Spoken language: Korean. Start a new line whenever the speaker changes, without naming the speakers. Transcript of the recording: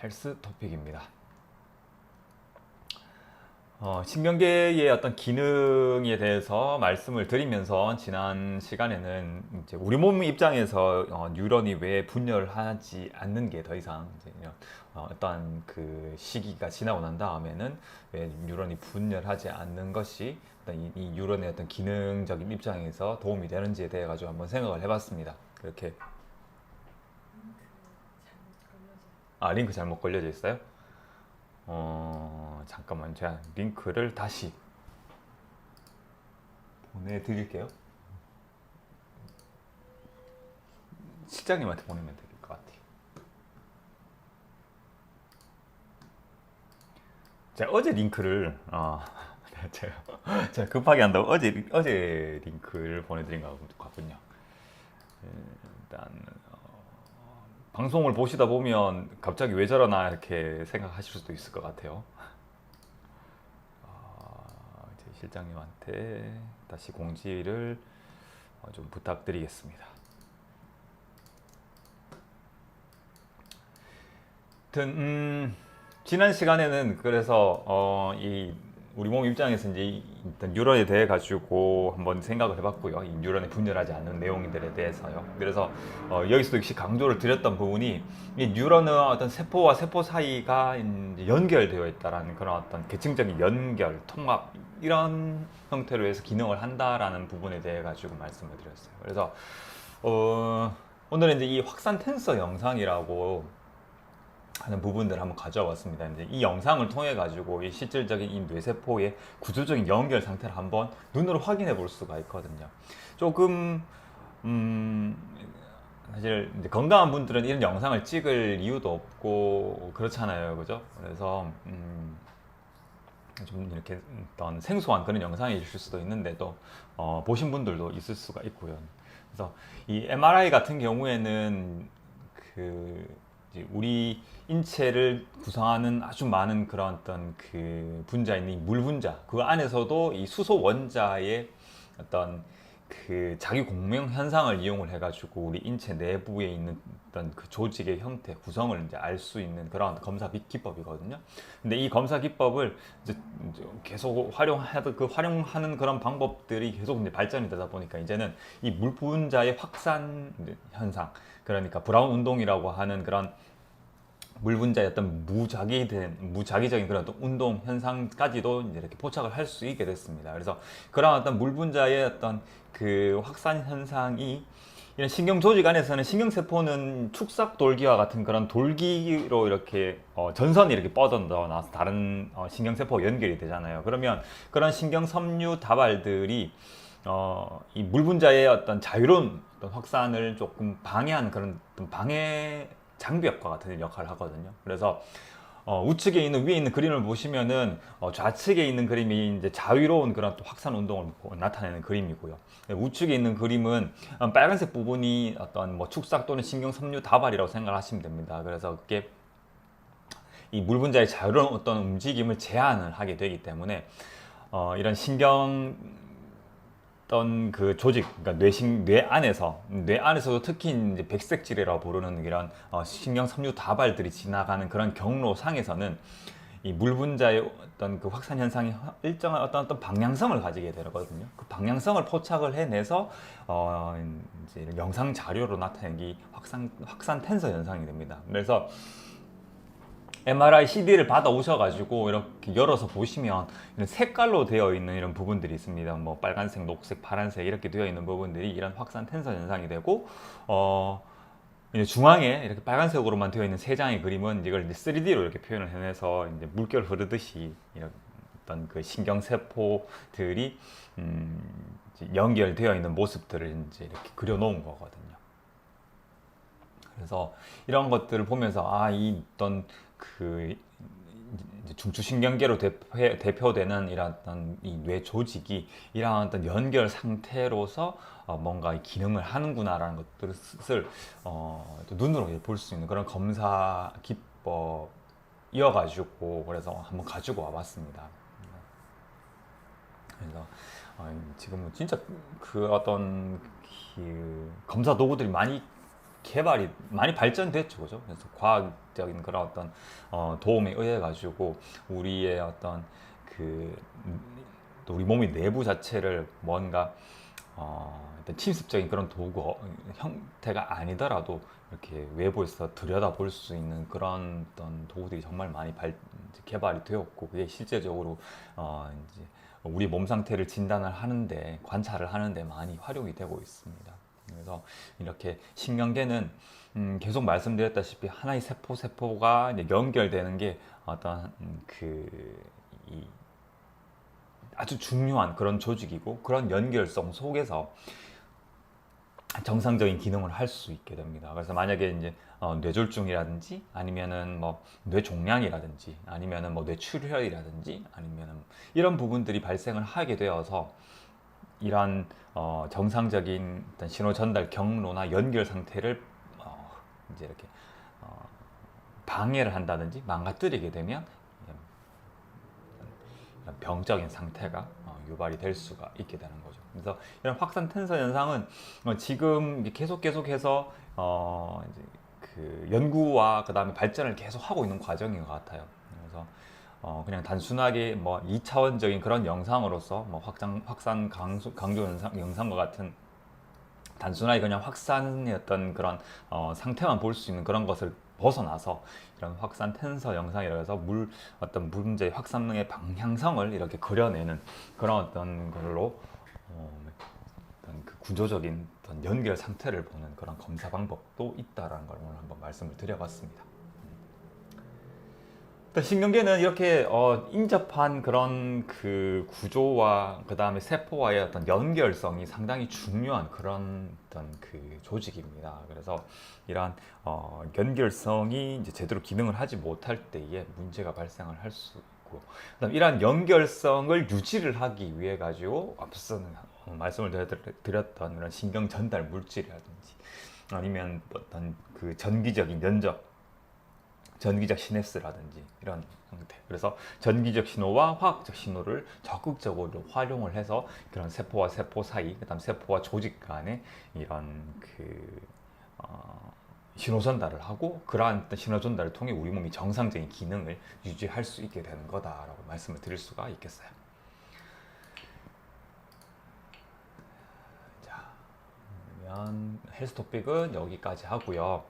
헬스 토픽입니다. 신경계의 어떤 기능에 대해서 말씀을 드리면서 지난 시간에는 이제 우리 몸 입장에서 뉴런이 왜 분열하지 않는 게 더 이상 이제 어떤 그 시기가 지나고 난 다음에는 왜 뉴런이 분열하지 않는 것이 어떤 이 뉴런의 어떤 기능적인 입장에서 도움이 되는지에 대해 가지고 한번 생각을 해봤습니다. 그렇게 링크 잘못 걸려져 있어요? 잠깐만 제가 링크를 다시 보내드릴게요. 실장님한테 보내면 될 것 같아요. 제가 어제 링크를 제가 급하게 한다고 어제 링크를 보내드린 것 같군요. 일단 방송을 보시다 보면 갑자기 왜 저러나 이렇게 생각하실 수도 있을 것 같아요. 제 실장님한테 다시 공지를 좀 부탁드리겠습니다. 하여튼 지난 시간에는 그래서 이 우리 몸 입장에서 이제 일단 뉴런에 대해 가지고 한번 생각을 해봤고요. 이 뉴런이 분열하지 않는 내용들에 대해서요. 그래서 여기서도 역시 강조를 드렸던 부분이 이 뉴런은 어떤 세포와 세포 사이가 이제 연결되어 있다라는 그런 어떤 계층적인 연결, 통합 이런 형태로 해서 기능을 한다라는 부분에 대해 가지고 말씀을 드렸어요. 그래서 오늘은 이제 이 확산 텐서 영상이라고 하는 부분들을 한번 가져와 봤습니다. 이제 이 영상을 통해 가지고 이 실질적인 이 뇌세포의 구조적인 연결 상태를 한번 눈으로 확인해 볼 수가 있거든요. 조금 음, 사실 이제 건강한 분들은 이런 영상을 찍을 이유도 없고 그렇잖아요, 그죠? 그래서 좀 이렇게 어떤 생소한 그런 영상일 수도 있는데도 보신 분들도 있을 수가 있고요. 그래서 이 MRI 같은 경우에는 그 이제 우리 인체를 구성하는 아주 많은 그런 어떤 그 분자인 이물 분자 그 안에서도 이 수소 원자의 어떤 그 자기 공명 현상을 이용을 해가지고 우리 인체 내부에 있는 어떤 그 조직의 형태 구성을 이제 알 수 있는 그런 검사 기법이거든요. 근데 이 검사 기법을 이제 계속 활용하는 그런 방법들이 계속 이제 발전이 되다 보니까 이제는 이 물 분자의 확산 현상, 그러니까 브라운 운동이라고 하는 그런 물 분자의 어떤 무작위적인 그런 어떤 운동 현상까지도 이제 이렇게 포착을 할 수 있게 됐습니다. 그래서 그런 어떤 물 분자의 어떤 그 확산 현상이 이런 신경 조직 안에서는 신경세포는 축삭 돌기와 같은 그런 돌기로 이렇게 전선이 이렇게 뻗어 나와서 다른 신경세포와 연결이 되잖아요. 그러면 그런 신경 섬유 다발들이 이 물 분자의 어떤 자유로운 어떤 확산을 조금 방해하는 그런 어떤 방해 장벽과 같은 역할을 하거든요. 그래서 우측에 있는 위에 있는 그림을 보시면은 좌측에 있는 그림이 이제 자유로운 그런 또 확산 운동을 나타내는 그림이고요. 우측에 있는 그림은 빨간색 부분이 어떤 뭐 축삭 또는 신경 섬유 다발이라고 생각하시면 됩니다. 그래서 그게 이 물 분자의 자유로운 어떤 움직임을 제한을 하게 되기 때문에 이런 신경 어떤 그 조직, 그러니까 뇌 안에서도 특히 이제 백색질이라고 부르는 이런 신경 섬유 다발들이 지나가는 그런 경로 상에서는 이 물 분자의 어떤 그 확산 현상이 일정한 어떤 방향성을 가지게 되거든요. 그 방향성을 포착을 해내서 이제 영상 자료로 나타내기 확산 텐서 현상이 됩니다. 그래서 MRI CD를 받아 오셔가지고 이렇게 열어서 보시면 이런 색깔로 되어 있는 이런 부분들이 있습니다. 뭐 빨간색, 녹색, 파란색 이렇게 되어 있는 부분들이 이런 확산 텐서 현상이 되고, 이제 중앙에 이렇게 빨간색으로만 되어 있는 세 장의 그림은 이걸 이제 3D로 이렇게 표현을 해내서 이제 물결 흐르듯이 이런 어떤 그 신경세포들이 이제 연결되어 있는 모습들을 이제 이렇게 그려놓은 거거든요. 그래서 이런 것들을 보면서 이 어떤 그 중추신경계로 대표되는 이런 어떤 이 뇌 조직이 이러한 어떤 연결 상태로서 뭔가 기능을 하는구나라는 것들을 눈으로 볼 수 있는 그런 검사 기법이어가지고 그래서 한번 가지고 와봤습니다. 그래서 지금은 진짜 그 어떤 그 검사 도구들이 많이 개발이 많이 발전됐죠, 그죠? 그래서 과학적인 그런 어떤 도움에 의해 가지고 우리의 어떤 그 또 우리 몸의 내부 자체를 뭔가 일단 침습적인 그런 도구 형태가 아니더라도 이렇게 외부에서 들여다볼 수 있는 그런 어떤 도구들이 정말 많이 개발이 되었고 그게 실제적으로 이제 우리 몸 상태를 진단을 하는데 관찰을 하는데 많이 활용이 되고 있습니다. 그래서 이렇게 신경계는 계속 말씀드렸다시피 하나의 세포가 이제 연결되는 게 어떤 이 아주 중요한 그런 조직이고 그런 연결성 속에서 정상적인 기능을 할 수 있게 됩니다. 그래서 만약에 이제 뇌졸중이라든지 아니면은 뭐 뇌종양이라든지 아니면은 뭐 뇌출혈이라든지 아니면은 이런 부분들이 발생을 하게 되어서 이러한 정상적인 어떤 신호 전달 경로나 연결 상태를 이제 이렇게 방해를 한다든지 망가뜨리게 되면 병적인 상태가 유발이 될 수가 있게 되는 거죠. 그래서 이런 확산 텐서 현상은 지금 계속해서 이제 그 연구와 그 다음에 발전을 계속 하고 있는 과정인 것 같아요. 그래서 그냥 단순하게 뭐 2차원적인 그런 영상으로서 뭐 확산 강조 영상과 같은 단순하게 그냥 확산의 어떤 그런 상태만 볼 수 있는 그런 것을 벗어나서 이런 확산 텐서 영상이라 해서 어떤 문제의 확산의 방향성을 이렇게 그려내는 그런 어떤 걸로 어떤 그 구조적인 어떤 연결 상태를 보는 그런 검사 방법도 있다라는 걸 오늘 한번 말씀을 드려봤습니다. 신경계는 이렇게 인접한 그런 그 구조와 그 다음에 세포와의 어떤 연결성이 상당히 중요한 그런 어떤 그 조직입니다. 그래서 이러한 연결성이 이제 제대로 기능을 하지 못할 때에 문제가 발생을 할 수 있고, 그다음 이러한 연결성을 유지를 하기 위해 가지고 앞서는 말씀을 드렸던 그런 신경 전달 물질이라든지 아니면 어떤 그 전기적 시냅스라든지 이런 형태. 그래서 전기적 신호와 화학적 신호를 적극적으로 활용을 해서 그런 세포와 세포 사이, 그다음 세포와 조직 간에 이런 신호 전달을 하고 그러한 신호 전달을 통해 우리 몸이 정상적인 기능을 유지할 수 있게 되는 거다라고 말씀을 드릴 수가 있겠어요. 자, 그러면 헬스 토픽은 여기까지 하고요.